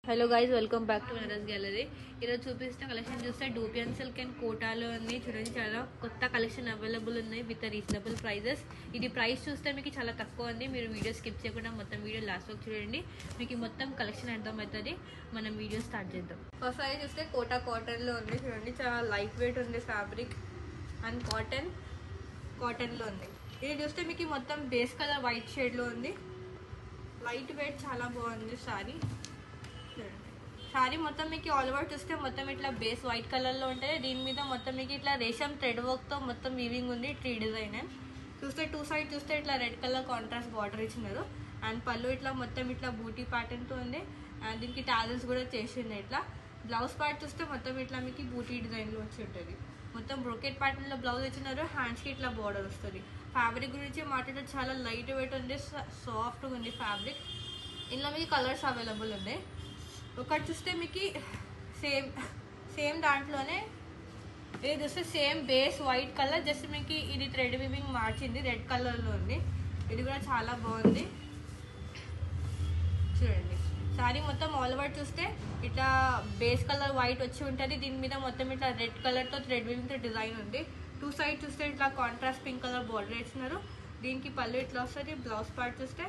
Hello guys, welcome back to Naras gallery. ఈరోజు చూపిస్తున్న collection చూస్తే డూపియన్ సిల్క్ అండ్ కోటాలో ఉంది. చూడండి, చాలా కొత్త కలెక్షన్ అవైలబుల్ ఉన్నాయి విత్ రీజనబుల్ ప్రైజెస్. ఇది ప్రైస్ చూస్తే మీకు చాలా తక్కువ ఉంది. మీరు వీడియో స్కిప్ చేయకుండా మొత్తం వీడియో లాస్ట్ వరకు చూడండి, మీకు మొత్తం కలెక్షన్ అర్థమవుతుంది. మనం వీడియో స్టార్ట్ చేద్దాం. ఫస్ట్ సారీ చూస్తే కోటా కాటన్లో ఉంది. చూడండి, చాలా లైట్ వెయిట్ ఉంది ఫ్యాబ్రిక్ అండ్ కాటన్లో ఉంది. ఇది చూస్తే మీకు మొత్తం బేస్ కలర్ వైట్ షేడ్లో ఉంది. లైట్ వెయిట్ చాలా బాగుంది సారీ. సారీ మొత్తం మీకు ఆల్ ఓవర్ చూస్తే మొత్తం ఇట్లా బేస్ వైట్ కలర్లో ఉంటుంది. దీని మీద మొత్తం మీకు ఇట్లా రేషం థ్రెడ్ వర్క్తో మొత్తం వీవింగ్ ఉంది. ట్రీ డిజైన్ చూస్తే టూ సైడ్ చూస్తే ఇట్లా రెడ్ కలర్ కాంట్రాస్ట్ బార్డర్ ఇచ్చినారు. అండ్ పళ్ళు ఇట్లా మొత్తం ఇట్లా బూటీ ప్యాటర్న్తో ఉంది. అండ్ దీనికి టాజల్స్ కూడా చేసింది. ఇట్లా బ్లౌజ్ పార్ట్ చూస్తే మొత్తం ఇట్లా మీకు బూటీ డిజైన్లో వచ్చి ఉంటుంది. మొత్తం బ్రోకెట్ ప్యాటర్న్లో బ్లౌజ్ ఇచ్చినారు. హ్యాండ్స్కి ఇట్లా బార్డర్ వస్తుంది. ఫ్యాబ్రిక్ గురించి మాట్లాడితే చాలా లైట్ వెయిట్ ఉంది, సాఫ్ట్గా ఉంది ఫ్యాబ్రిక్. ఇందులో మీకు కలర్స్ అవైలబుల్ ఉన్నాయి. ఒకటి చూస్తే మీకు సేమ్ దాంట్లోనే ఇది చూస్తే same base white colour, just మీకు ఇది థ్రెడ్ వీవింగ్ మార్చింది, రెడ్ కలర్లో ఉంది. ఇది కూడా చాలా బాగుంది. చూడండి, సారీ మొత్తం ఆల్ ఓవర్ చూస్తే ఇట్లా బేస్ కలర్ వైట్ వచ్చి ఉంటుంది. దీని మీద మొత్తం ఇట్లా రెడ్ కలర్తో థ్రెడ్ వీవింగ్తో డిజైన్ ఉంది. టూ సైడ్ చూస్తే ఇట్లా కాంట్రాస్ట్ పింక్ కలర్ బార్డర్ ఇచ్చినారు. దీనికి పళ్ళు ఇట్లా వస్తుంది. బ్లౌజ్ పార్ట్ చూస్తే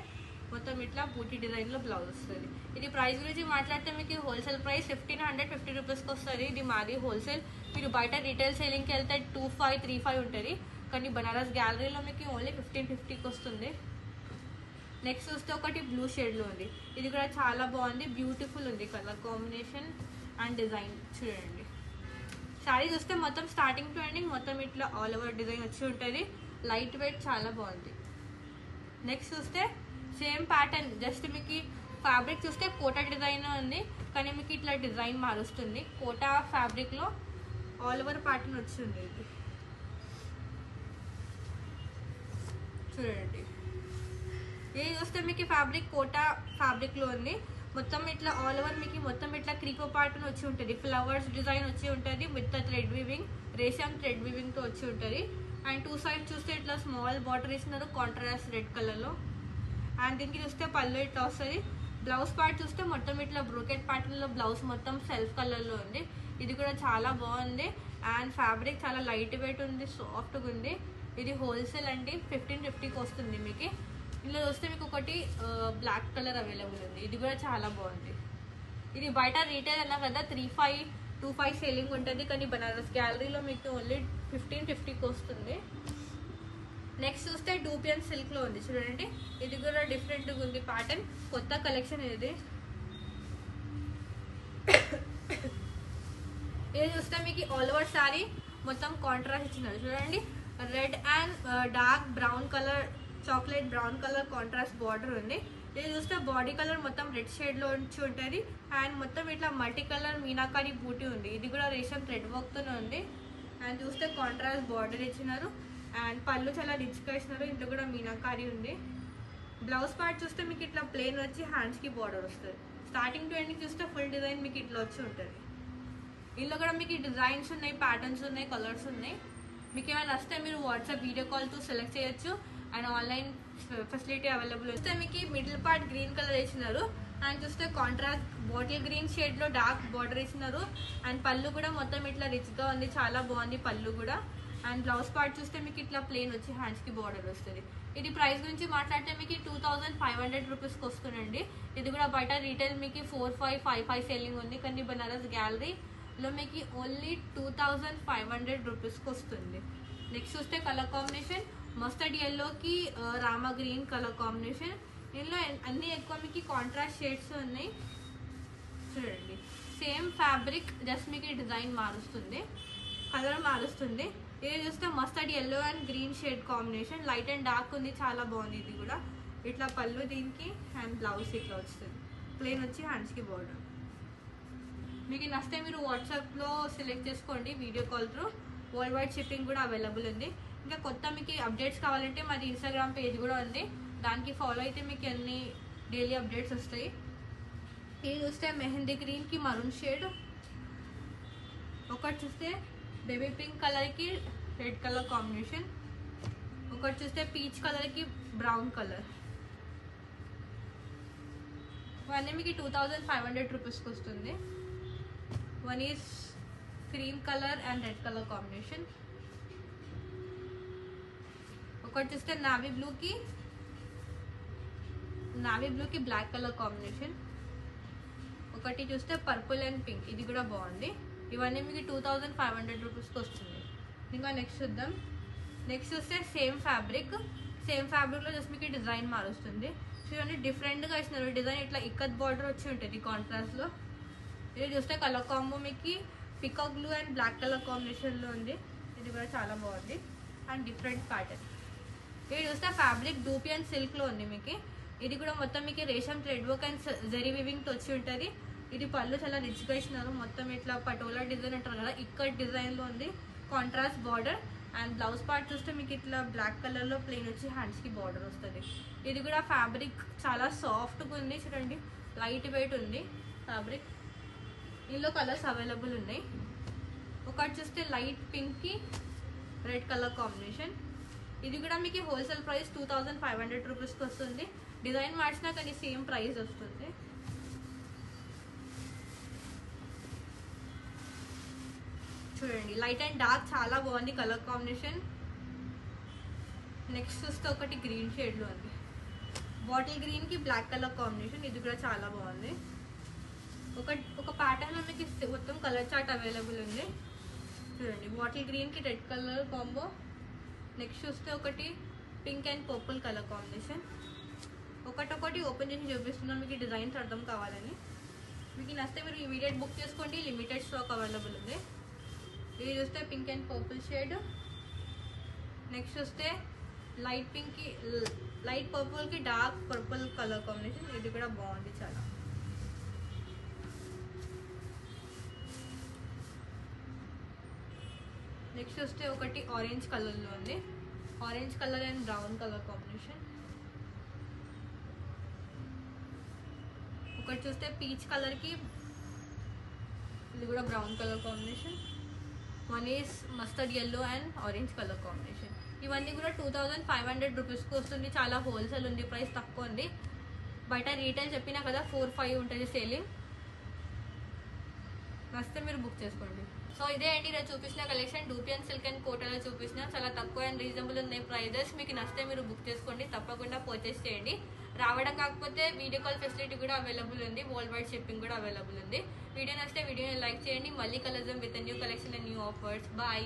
మొత్తం ఇట్లా బూటీ డిజైన్లో బ్లౌజ్ వస్తుంది. ఇది ప్రైస్ గురించి మాట్లాడితే మీకు హోల్సేల్ ప్రైస్ 1550 రూపీస్కి వస్తుంది. ఇది మాది హోల్సేల్. మీరు బయట రీటైల్ సేలింగ్కి వెళ్తే 2535 ఉంటుంది. కానీ బనారస్ గ్యాలరీలో మీకు ఓన్లీ 1550కి వస్తుంది. నెక్స్ట్ చూస్తే ఒకటి బ్లూ షేడ్లో ఉంది. ఇది కూడా చాలా బాగుంది, బ్యూటిఫుల్ ఉంది కలర్ కాంబినేషన్ అండ్ డిజైన్. చూడండి, శారీ చూస్తే మొత్తం స్టార్టింగ్ టు ఎండింగ్ మొత్తం ఇట్లా ఆల్ ఓవర్ డిజైన్ వచ్చి ఉంటుంది. లైట్ వెయిట్ చాలా బాగుంది. నెక్స్ట్ చూస్తే సేమ్ ప్యాటర్న్, జస్ట్ మీకు ఫ్యాబ్రిక్ చూస్తే కోటా డిజైన్ ఉంది, కానీ మీకు ఇట్లా డిజైన్ మారుస్తుంది. కోటా ఫ్యాబ్రిక్లో ఆల్ ఓవర్ ప్యాటర్న్ వచ్చింది. ఇది చూడండి, ఇది చూస్తే మీకు ఫ్యాబ్రిక్ కోటా ఫ్యాబ్రిక్లో ఉంది. మొత్తం ఇట్లా ఆల్ ఓవర్ మీకు మొత్తం ఇట్లా క్రీపో ప్యాటర్న్ వచ్చి ఉంటుంది. ఫ్లవర్స్ డిజైన్ వచ్చి ఉంటుంది విత్ థ్రెడ్ వీవింగ్, రేషం థ్రెడ్ వీవింగ్తో వచ్చి ఉంటుంది. అండ్ టూ సైడ్ చూస్తే ఇట్లా స్మాల్ బార్డర్ ఇస్తున్నారు కాంట్రాస్ట్ రెడ్ కలర్లో. అండ్ దీనికి చూస్తే పళ్ళు ఇట్లా వస్తుంది. బ్లౌజ్ పార్ట్ చూస్తే మొత్తం ఇట్లా బ్రోకెట్ ప్యాటర్న్లో బ్లౌజ్ మొత్తం సెల్ఫ్ కలర్లో ఉంది. ఇది కూడా చాలా బాగుంది. అండ్ ఫ్యాబ్రిక్ చాలా లైట్ వెయిట్ ఉంది, సాఫ్ట్గా ఉంది. ఇది హోల్సేల్ అండి, 1550కి వస్తుంది మీకు. ఇందులో చూస్తే మీకు ఒకటి బ్లాక్ కలర్ అవైలబుల్ ఉంది. ఇది కూడా చాలా బాగుంది. ఇది బయట రీటైల్ అన్నా కదా 3525 సేలింగ్ ఉంటుంది, కానీ బనారస్ గ్యాలరీలో మీకు ఓన్లీ 1550కి వస్తుంది. నెక్స్ట్ చూస్తే డూపియన్ సిల్క్లో ఉంది. చూడండి, ఇది కూడా డిఫరెంట్గా ఉంది ప్యాటర్న్, కొత్త కలెక్షన్ ఇది. ఇది చూస్తే మీకు ఆల్ ఓవర్ సారీ మొత్తం కాంట్రాస్ట్ ఇచ్చినారు. చూడండి, red and dark brown colour, chocolate brown colour contrast border ఉంది. ఇది చూస్తే బాడీ కలర్ మొత్తం రెడ్ షేడ్లో వచ్చి ఉంటుంది. అండ్ మొత్తం ఇట్లా మల్టీ కలర్ మీనాకారి బూటీ ఉంది. ఇది కూడా రేషం థ్రెడ్ వర్క్తోనే ఉంది. అండ్ చూస్తే కాంట్రాస్ట్ బార్డర్ ఇచ్చినారు. అండ్ పళ్ళు చాలా రిచ్గా ఇచ్చినారు. ఇంట్లో కూడా మీనాకారి ఉంది. బ్లౌజ్ పార్ట్ చూస్తే మీకు ఇట్లా ప్లెయిన్ వచ్చి హ్యాండ్స్కి బార్డర్ వస్తుంది. స్టార్టింగ్ టు ఎండింగ్ చూస్తే ఫుల్ డిజైన్ మీకు ఇట్లా వచ్చి ఉంటుంది. ఇందులో కూడా మీకు డిజైన్స్ ఉన్నాయి, ప్యాటర్న్స్ ఉన్నాయి, కలర్స్ ఉన్నాయి. మీకు ఏమైనా వస్తే మీరు వాట్సాప్ వీడియో కాల్తో సెలెక్ట్ చేయొచ్చు. అండ్ ఆన్లైన్ ఫెసిలిటీ అవైలబుల్ వస్తే మీకు మిడిల్ పార్ట్ గ్రీన్ కలర్ ఇచ్చినారు. అండ్ చూస్తే కాంట్రాస్ట్ బాటిల్ గ్రీన్ షేడ్లో డార్క్ బార్డర్ ఇచ్చినారు. అండ్ పళ్ళు కూడా మొత్తం ఇట్లా రిచ్గా ఉంది, చాలా బాగుంది పళ్ళు కూడా. అండ్ బ్లౌజ్ పార్ట్ చూస్తే మీకు ఇట్లా ప్లెయిన్ వచ్చి హ్యాండ్స్కి బార్డర్ వస్తుంది. ఇది ప్రైస్ గురించి మాట్లాడితే మీకు 2500 రూపీస్కి వస్తుందండి. ఇది కూడా బయట రీటైల్ మీకు 4555 సేలింగ్ ఉంది, కానీ బనారస్ గ్యాలరీలో మీకు ఓన్లీ 2500 రూపీస్కి వస్తుంది. నెక్స్ట్ చూస్తే కలర్ కాంబినేషన్ మస్టర్డ్ ఎల్లోకి రామా గ్రీన్ కలర్ కాంబినేషన్. ఇందులో అన్ని ఎక్కువ మీకు కాంట్రాస్ట్ షేడ్స్ ఉన్నాయి. చూడండి, సేమ్ ఫ్యాబ్రిక్, జస్ట్ మీకు డిజైన్ మారుస్తుంది, కలర్ మారుస్తుంది. ఇది చూస్తే mustard yellow and green shade combination, light and dark ఉంది, చాలా బాగుంది. ఇది కూడా ఇట్లా పళ్ళు దీనికి అండ్ బ్లౌజ్ ఇట్లా వస్తుంది, ప్లెయిన్ వచ్చి హ్యాండ్స్కి బార్డర్. మీకు నచ్చితే మీరు వాట్సాప్లో సెలెక్ట్ చేసుకోండి video call through. World wide shipping కూడా అవైలబుల్ ఉంది. ఇంకా కొత్త మీకు అప్డేట్స్ కావాలంటే మాది ఇన్స్టాగ్రామ్ పేజ్ కూడా ఉంది, దానికి ఫాలో అయితే మీకు అన్ని డైలీ అప్డేట్స్ వస్తాయి. ఇది చూస్తే మెహందీ గ్రీన్కి మరూన్ షేడ్, ఒకటి చూస్తే బేబీ పింక్ కలర్కి రెడ్ కలర్ కాంబినేషన్, ఒకటి చూస్తే పీచ్ కలర్కి బ్రౌన్ కలర్. ఇవన్నీ మీకు 2500 రూపీస్కి వస్తుంది. One is cream colour and red colour combination. ఒకటి చూస్తే నావీ బ్లూకి బ్లాక్ కలర్ కాంబినేషన్. ఒకటి చూస్తే పర్పుల్ అండ్ పింక్, ఇది కూడా బాగుంది. ఇవన్నీ మీకు 2500 రూపీస్కి వస్తుంది. ఇంకా నెక్స్ట్ చూద్దాం. నెక్స్ట్ చూస్తే సేమ్ ఫ్యాబ్రిక్లో జస్ట్ మీకు డిజైన్ మారుస్తుంది. చూడండి డిఫరెంట్గా ఇచ్చినారు డిజైన్. ఇట్లా ఇక్కత్ బార్డర్ వచ్చి ఉంటుంది కాంట్రాస్ట్లో. ఇది చూస్తే కలర్ కాంబో మీకు peacock blue and black colour కాంబినేషన్లో ఉంది. ఇది కూడా చాలా బాగుంది అండ్ డిఫరెంట్ ప్యాటర్న్. ఇది చూస్తే ఫ్యాబ్రిక్ డూపీ అండ్ సిల్క్లో ఉంది మీకు. ఇది కూడా మొత్తం మీకు రేషం థ్రెడ్ వర్క్ అండ్ జరీ వీవింగ్తో వచ్చి ఉంటుంది. ఇది పళ్ళు చాలా రిచ్గా ఇచ్చినారు. మొత్తం ఇట్లా పటోలా డిజైన్ అంటారు కదా, ఇక్కట్ డిజైన్లో ఉంది. Contrast border and blouse part చూస్తే మీకు ఇట్లా బ్లాక్ కలర్లో ప్లెయిన్ వచ్చి హ్యాండ్స్కి బార్డర్ వస్తుంది. ఇది కూడా ఫ్యాబ్రిక్ చాలా సాఫ్ట్గా ఉంది. చూడండి లైట్ వెయిట్ ఉంది ఫ్యాబ్రిక్. ఇందులో కలర్స్ అవైలబుల్ ఉన్నాయి. ఒకటి చూస్తే లైట్ పింక్కి రెడ్ కలర్ కాంబినేషన్. ఇది కూడా మీకు హోల్సేల్ ప్రైస్ 2500 రూపీస్కి వస్తుంది. డిజైన్ మార్చినా కానీ సేమ్ ప్రైస్ వస్తుంది. చూడండి లైట్ అండ్ డార్క్ చాలా బాగుంది కలర్ కాంబినేషన్. నెక్స్ట్ చూస్తే ఒకటి గ్రీన్ షేడ్లో ఉంది. బాటిల్ గ్రీన్కి బ్లాక్ కలర్ కాంబినేషన్. ఇది కూడా చాలా బాగుంది. ఒక ప్యాటర్న్లో మీకు మొత్తం కలర్ చార్ట్ అవైలబుల్ ఉంది. చూడండి బాటిల్ గ్రీన్కి రెడ్ కలర్ కాంబో. నెక్స్ట్ చూస్తే ఒకటి pink and purple colour combination. ఒకటొకటి ఓపెన్ చేసి చూపిస్తున్నాను మీకు డిజైన్స్ అర్థం కావాలని. మీకు నచ్చితే మీరు ఇమీడియట్ బుక్ చేసుకోండి, లిమిటెడ్ స్టాక్ అవైలబుల్ ఉంది. ఇది చూస్తే pink and purple shade. Next చూస్తే లైట్ పర్పుల్కి డార్క్ పర్పుల్ కలర్ కాంబినేషన్. ఇది కూడా బాగుంది చాలా. నెక్స్ట్ చూస్తే ఒకటి ఆరెంజ్ కలర్లో ఉంది. Orange colour and brown colour combination. ఒకటి చూస్తే పీచ్ కలర్కి ఇది కూడా brown colour combination. One is mustard yellow and orange colour combination. ఇవన్నీ కూడా 2500 రూపీస్కి వస్తుంది. చాలా హోల్సేల్ ఉంది, ప్రైస్ తక్కువ ఉంది. బయట రీటైల్ చెప్పినా కదా 4-5 ఉంటుంది సేలింగ్. నచ్చితే మీరు బుక్ చేసుకోండి. సో ఇదే అండి ఇలా చూపించిన కలెక్షన్. డూపీ అండ్ సిల్క్ అండ్ కోటాలో చూపించిన చాలా తక్కువ అండ్ రీజనబుల్ ఉన్నాయి ప్రైజెస్. మీకు నచ్చితే మీరు బుక్ చేసుకోండి, తప్పకుండా పర్చేస్ చేయండి. రావడం కాకపోతే వీడియో కాల్ ఫెసిలిటీ కూడా అవైలబుల్ ఉంది. వరల్డ్ వైడ్ షిప్పింగ్ కూడా అవైలబుల్ ఉంది. వీడియో నచ్చితే వీడియోని లైక్ చేయండి. మళ్ళీ కలుద్దాం with new collection and new offers. Bye.